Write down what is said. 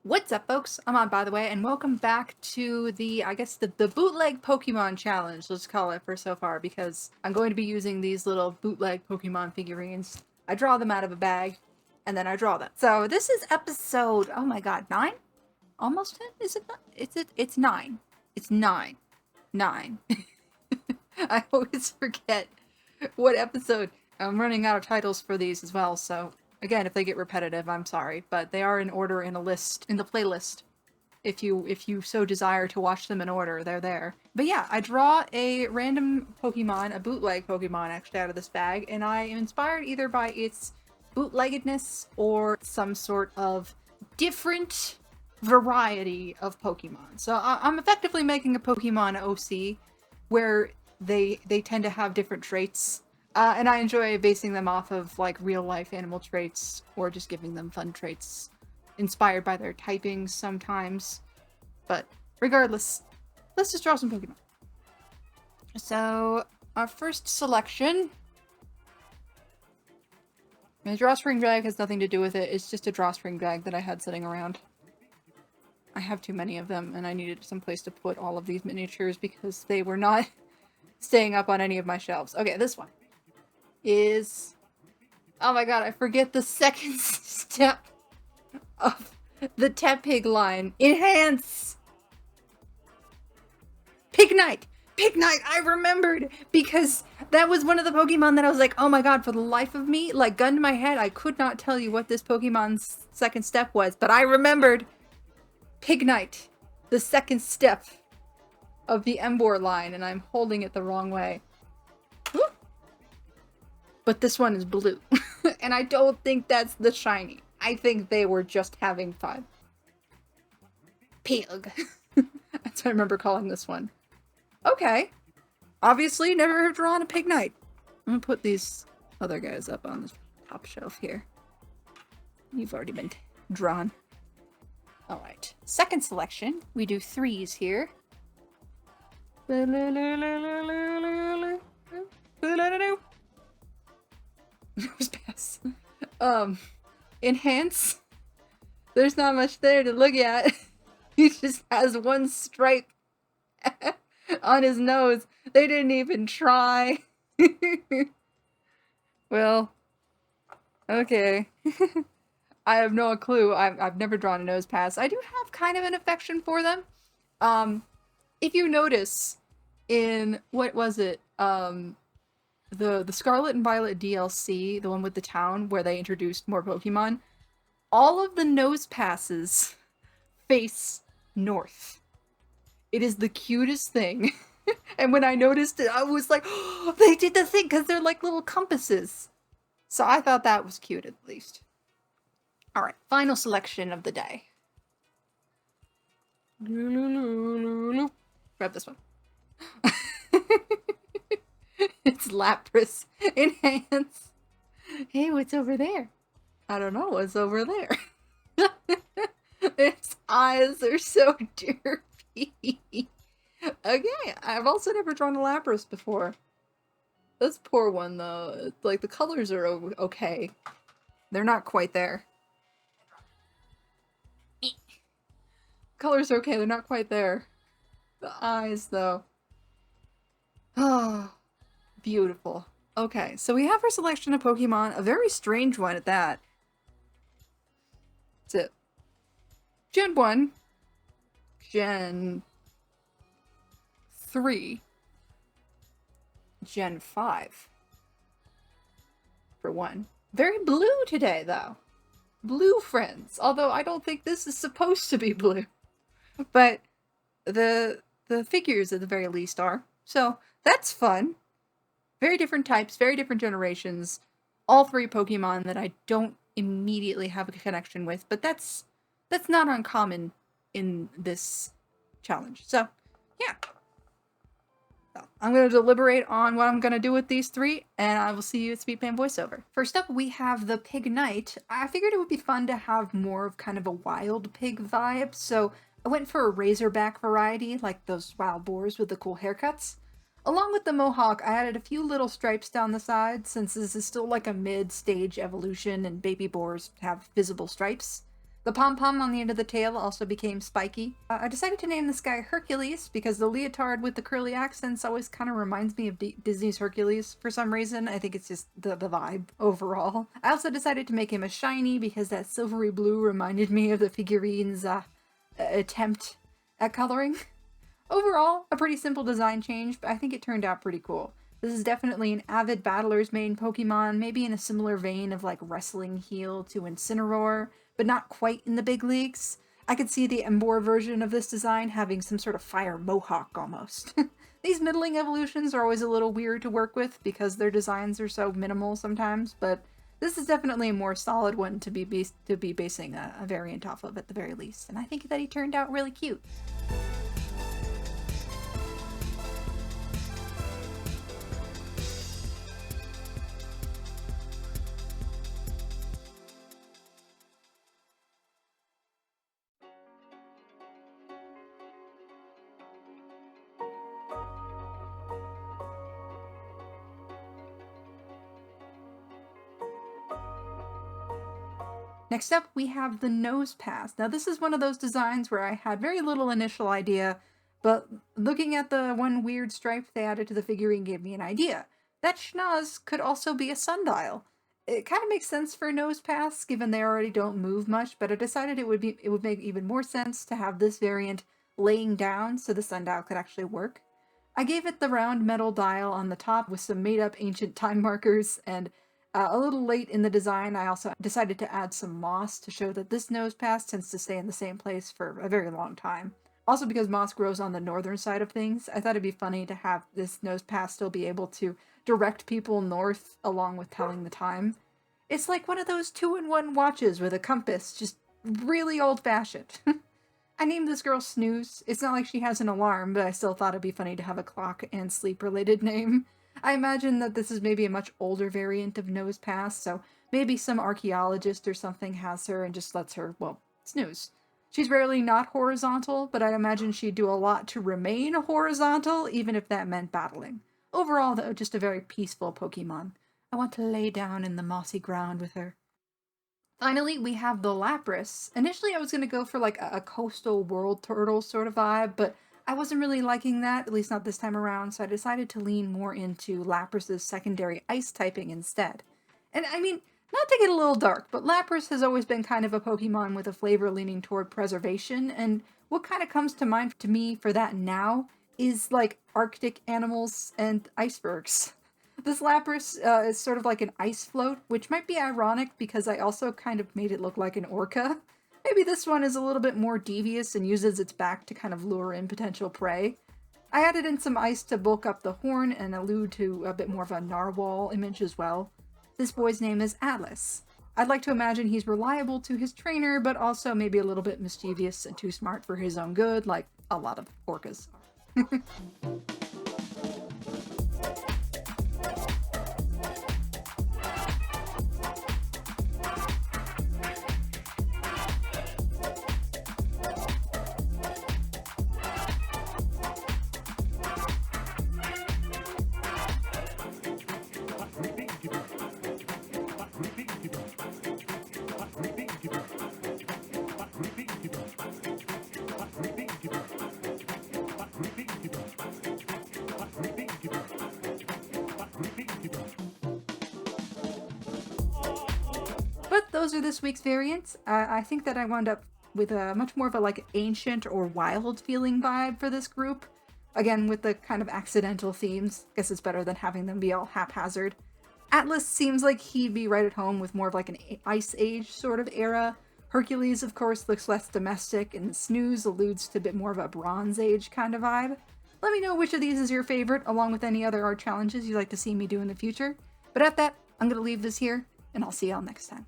What's up, folks? I'm on, by the way, and welcome back to the bootleg Pokemon challenge, let's call it, for so far, because I'm going to be using these little bootleg Pokemon figurines. I draw them out of a bag, and then I draw them. So this is episode, oh my god, 9? Almost 10? Is it not? It's 9. It's 9. 9. I always forget what episode. I'm running out of titles for these as well, so again, if they get repetitive, I'm sorry, but they are in order in a list, in the playlist. If you so desire to watch them in order, they're there. But yeah, I draw a random Pokemon, a bootleg Pokemon actually, out of this bag, and I am inspired either by its bootleggedness or some sort of different variety of Pokemon. So I'm effectively making a Pokemon OC where they tend to have different traits. And I enjoy basing them off of, like, real-life animal traits, or just giving them fun traits, inspired by their typings sometimes. But, regardless, let's just draw some Pokemon. So, our first selection... My drawstring bag has nothing to do with it, it's just a drawstring bag that I had sitting around. I have too many of them, and I needed some place to put all of these miniatures because they were not staying up on any of my shelves. Okay, this one is... Oh my god, I forget the second step of the Tepig line. Enhance! Pignite! Pignite! I remembered! Because that was one of the Pokemon that I was like, oh my god, for the life of me, like, gun to my head, I could not tell you what this Pokemon's second step was, but I remembered! Pignite! The second step of the Emboar line, and I'm holding it the wrong way. Whoop. But this one is blue. And I don't think that's the shiny. I think they were just having fun. Pig. That's what I remember calling this one. Okay. Obviously, never have drawn a Pignite. I'm gonna put these other guys up on the top shelf here. You've already been drawn. Alright. Second selection. We do 3s here. Pass. Enhance. There's not much there to look at. He just has one stripe on his nose. They didn't even try. Well, okay. I have no clue. I've never drawn a nose pass. I do have kind of an affection for them. If you notice in, what was it? The Scarlet and Violet DLC, the one with the town where they introduced more Pokemon, all of the nose passes face north. It is the cutest thing. And when I noticed it, I was like, oh, they did the thing, because they're like little compasses. So I thought that was cute, at least. Alright, final selection of the day. Grab this one. It's Lapras. Enhance. Hey, what's over there? I don't know what's over there. Its eyes are so derpy. Okay, I've also never drawn a Lapras before. This poor one, though. Like, the colors are okay. They're not quite there. Colors are okay, they're not quite there. The eyes, though. Oh, beautiful. Okay, so we have our selection of Pokemon, a very strange one at that. That's it. Gen 1, Gen 3, Gen 5, for one. Very blue today, though. Blue friends, although I don't think this is supposed to be blue. But the figures, at the very least, are. So, that's fun. Very different types, very different generations. All 3 Pokemon that I don't immediately have a connection with, but that's not uncommon in this challenge. So, yeah. So, I'm going to deliberate on what I'm going to do with these 3, and I will see you at Speedpan voiceover. First up, we have the Pignite. I figured it would be fun to have more of kind of a wild pig vibe, so I went for a Razorback variety, like those wild boars with the cool haircuts. Along with the Mohawk, I added a few little stripes down the sides, since this is still like a mid-stage evolution and baby boars have visible stripes. The pom-pom on the end of the tail also became spiky. I decided to name this guy Hercules because the leotard with the curly accents always kind of reminds me of Disney's Hercules for some reason. I think it's just the vibe overall. I also decided to make him a shiny because that silvery blue reminded me of the figurine's attempt at coloring. Overall, a pretty simple design change, but I think it turned out pretty cool. This is definitely an avid battler's main Pokemon, maybe in a similar vein of like Wrestling Heel to Incineroar, but not quite in the big leagues. I could see the Emboar version of this design having some sort of fire mohawk almost. These middling evolutions are always a little weird to work with because their designs are so minimal sometimes, but this is definitely a more solid one to be basing a variant off of at the very least, and I think that he turned out really cute. Next up, we have the nose pass. Now, this is one of those designs where I had very little initial idea, but looking at the one weird stripe they added to the figurine gave me an idea. That schnoz could also be a sundial. It kind of makes sense for a nose pass, given they already don't move much, but I decided it would make even more sense to have this variant laying down so the sundial could actually work. I gave it the round metal dial on the top with some made-up ancient time markers, and a little late in the design, I also decided to add some moss to show that this nose pass tends to stay in the same place for a very long time. Also, because moss grows on the northern side of things, I thought it'd be funny to have this nose pass still be able to direct people north along with telling the time. It's like one of those 2-in-1 watches with a compass, just really old-fashioned. I named this girl Snooze. It's not like she has an alarm, but I still thought it'd be funny to have a clock and sleep-related name. I imagine that this is maybe a much older variant of nose pass, so maybe some archaeologist or something has her and just lets her, well, snooze. She's rarely not horizontal, but I imagine she'd do a lot to remain horizontal, even if that meant battling. Overall, though, just a very peaceful Pokemon. I want to lay down in the mossy ground with her. Finally, we have the Lapras. Initially, I was going to go for like a coastal world turtle sort of vibe, but I wasn't really liking that, at least not this time around, so I decided to lean more into Lapras' secondary ice typing instead. And I mean, not to get a little dark, but Lapras has always been kind of a Pokemon with a flavor leaning toward preservation, and what kind of comes to mind to me for that now is like Arctic animals and icebergs. This Lapras is sort of like an ice float, which might be ironic because I also kind of made it look like an orca. Maybe this one is a little bit more devious and uses its back to kind of lure in potential prey. I added in some ice to bulk up the horn and allude to a bit more of a narwhal image as well. This boy's name is Atlas. I'd like to imagine he's reliable to his trainer, but also maybe a little bit mischievous and too smart for his own good, like a lot of orcas are. But those are this week's variants. I think that I wound up with a much more of a like ancient or wild feeling vibe for this group. Again, with the kind of accidental themes. Guess it's better than having them be all haphazard. Atlas seems like he'd be right at home with more of like an Ice Age sort of era. Hercules, of course, looks less domestic, and Snooze alludes to a bit more of a Bronze Age kind of vibe. Let me know which of these is your favorite, along with any other art challenges you'd like to see me do in the future. But at that, I'm going to leave this here, and I'll see y'all next time.